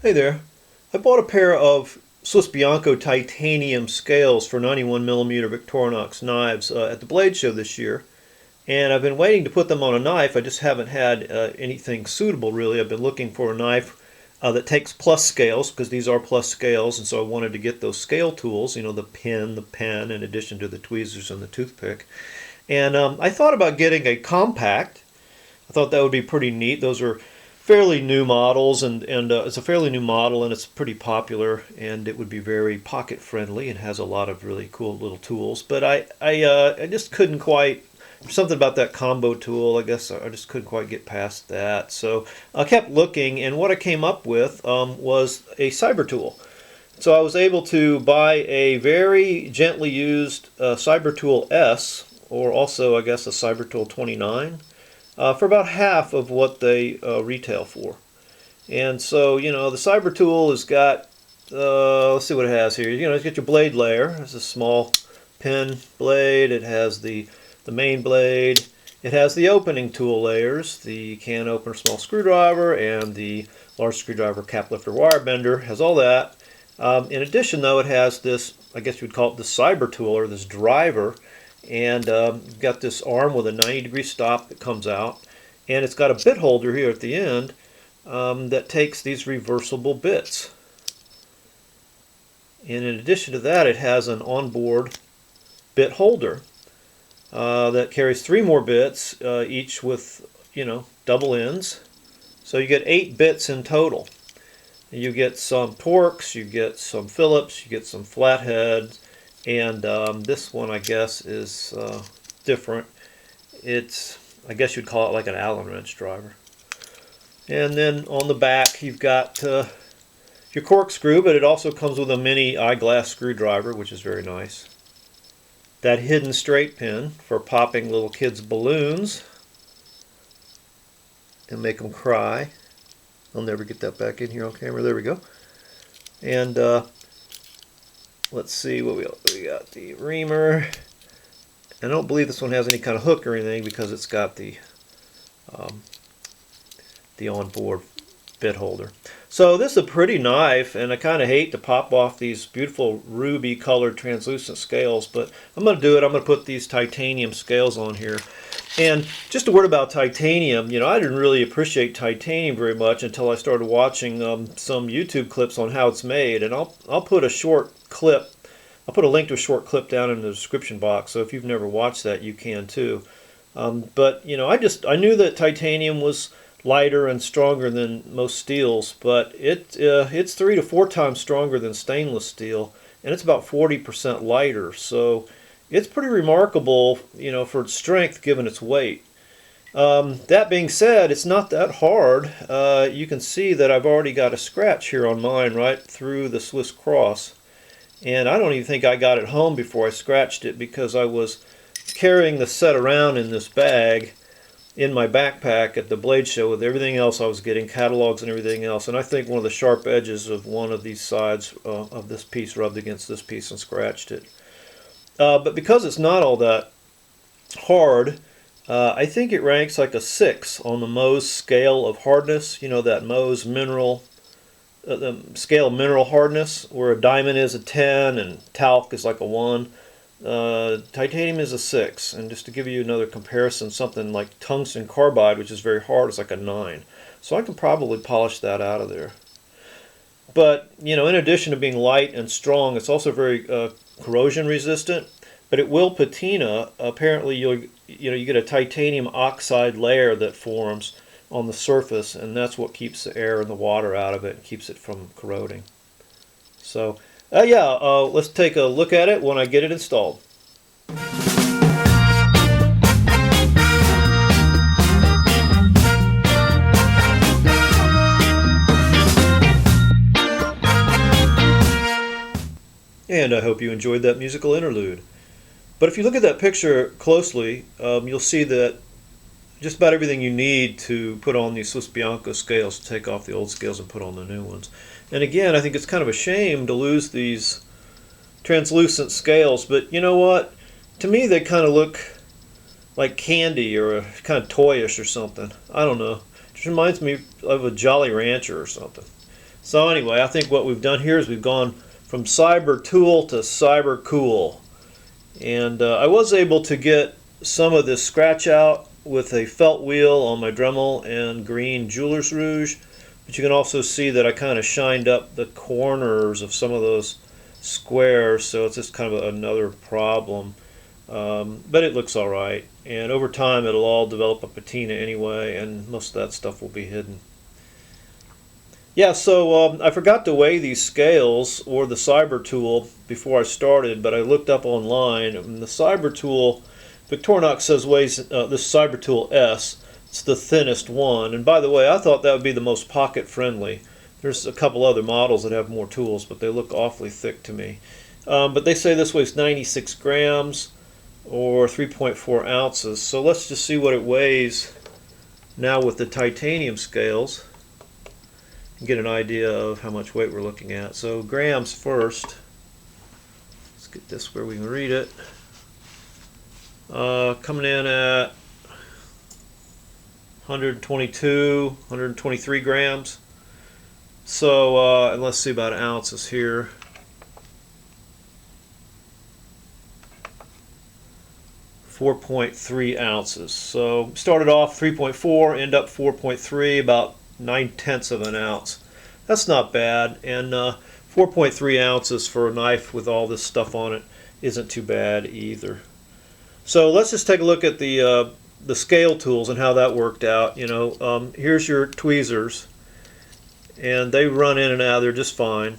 Hey there. I bought a pair of Swiss Bianco titanium scales for 91mm Victorinox knives at the Blade Show this year. And I've been waiting to put them on a knife. I just haven't had anything suitable really. I've been looking for a knife that takes plus scales, because these are plus scales, and so I wanted to get those scale tools, the pin, the pen, in addition to the tweezers and the toothpick. And I thought about getting a compact. I thought that would be pretty neat. Those are fairly new models, and it's a fairly new model, and it's pretty popular, and it would be very pocket friendly and has a lot of really cool little tools. But I just couldn't quite, something about that combo tool, I guess I just couldn't quite get past that. So I kept looking, and what I came up with was a CyberTool. So I was able to buy a very gently used CyberTool S, or also I guess a CyberTool 29. For about half of what they retail for. And so, the CyberTool has got, let's see what it has here. It's got your blade layer. It's a small pin blade. It has the main blade. It has the opening tool layers, the can opener, small screwdriver, and the large screwdriver, cap lifter, wire bender. It has all that. In addition, though, it has this, I guess you would call it the CyberTool, or this driver. And you've got this arm with a 90-degree stop that comes out, and it's got a bit holder here at the end that takes these reversible bits. And in addition to that, it has an onboard bit holder that carries 3 more bits, each with double ends. So you get 8 bits in total. You get some Torx, you get some Phillips, you get some flatheads. And this one, I guess, is different. It's, I guess you'd call it like an Allen wrench driver. And then on the back, you've got your corkscrew, but it also comes with a mini eyeglass screwdriver, which is very nice. That hidden straight pin for popping little kids' balloons and make them cry. I'll never get that back in here on camera. There we go. And let's see what we got. The reamer. I don't believe this one has any kind of hook or anything because it's got the onboard bit holder. So this is a pretty knife, and I kind of hate to pop off these beautiful ruby colored translucent scales, but I'm going to do it. I'm going to put these titanium scales on here. And just a word about titanium. I didn't really appreciate titanium very much until I started watching some YouTube clips on how it's made, and I'll put a short clip. I'll put a link to a short clip down in the description box, so if you've never watched that, you can too. But I knew that titanium was lighter and stronger than most steels, but it's 3 to 4 times stronger than stainless steel, and it's about 40% lighter. So it's pretty remarkable, for its strength given its weight. That being said, it's not that hard. You can see that I've already got a scratch here on mine right through the Swiss cross. And I don't even think I got it home before I scratched it, because I was carrying the set around in this bag in my backpack at the Blade Show with everything else I was getting, catalogs and everything else. And I think one of the sharp edges of one of these sides of this piece rubbed against this piece and scratched it. But because it's not all that hard, I think it ranks like a 6 on the Mohs scale of hardness. That Mohs mineral, the scale of mineral hardness, where a diamond is a 10 and talc is like a 1. Titanium is a 6. And just to give you another comparison, something like tungsten carbide, which is very hard, is like a 9. So I can probably polish that out of there. But in addition to being light and strong, it's also very corrosion resistant, but it will patina. Apparently you get a titanium oxide layer that forms on the surface, and that's what keeps the air and the water out of it and keeps it from corroding. So let's take a look at it when I get it installed. And I hope you enjoyed that musical interlude. But if you look at that picture closely, you'll see that just about everything you need to put on these Swiss Bianco scales, to take off the old scales and put on the new ones. And again, I think it's kind of a shame to lose these translucent scales, but you know what? To me, they kind of look like candy, or kind of toyish or something. I don't know. It just reminds me of a Jolly Rancher or something. So anyway, I think what we've done here is we've gone from CyberTool to CyberCool. And I was able to get some of this scratch out with a felt wheel on my Dremel and green jeweler's rouge. But you can also see that I kind of shined up the corners of some of those squares, so it's just kind of another problem. But it looks alright. And over time it'll all develop a patina anyway, and most of that stuff will be hidden. Yeah, so I forgot to weigh these scales or the CyberTool before I started, but I looked up online, and the CyberTool, Victorinox says weighs this CyberTool S. It's the thinnest one, and by the way, I thought that would be the most pocket-friendly. There's a couple other models that have more tools, but they look awfully thick to me. But they say this weighs 96 grams or 3.4 ounces. So let's just see what it weighs now with the titanium scales. Get an idea of how much weight we're looking at. So grams first. Let's get this where we can read it. Coming in at 122, 123 grams. So and let's see about ounces here. .3 ounces. So started off 3.4, end up 4.3, about 9/10 of an ounce. That's not bad, and 4.3 ounces for a knife with all this stuff on it isn't too bad either. So let's just take a look at the scale tools and how that worked out. You know, here's your tweezers, and they run in and out. They're just fine.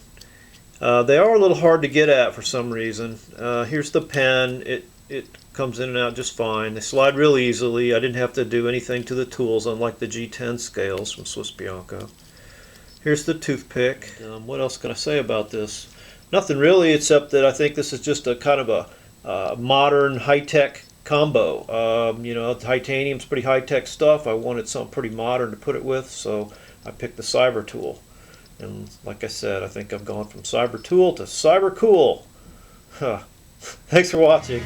They are a little hard to get at for some reason. Here's the pen. It comes in and out just fine. They slide real easily. I didn't have to do anything to the tools, unlike the G10 scales from Swiss Bianco. Here's the toothpick. What else can I say about this? Nothing really, except that I think this is just a kind of a modern high-tech combo. You know, titanium's pretty high-tech stuff. I wanted something pretty modern to put it with, so I picked the CyberTool. And like I said, I think I've gone from CyberTool to CyberCool. Huh. Thanks for watching.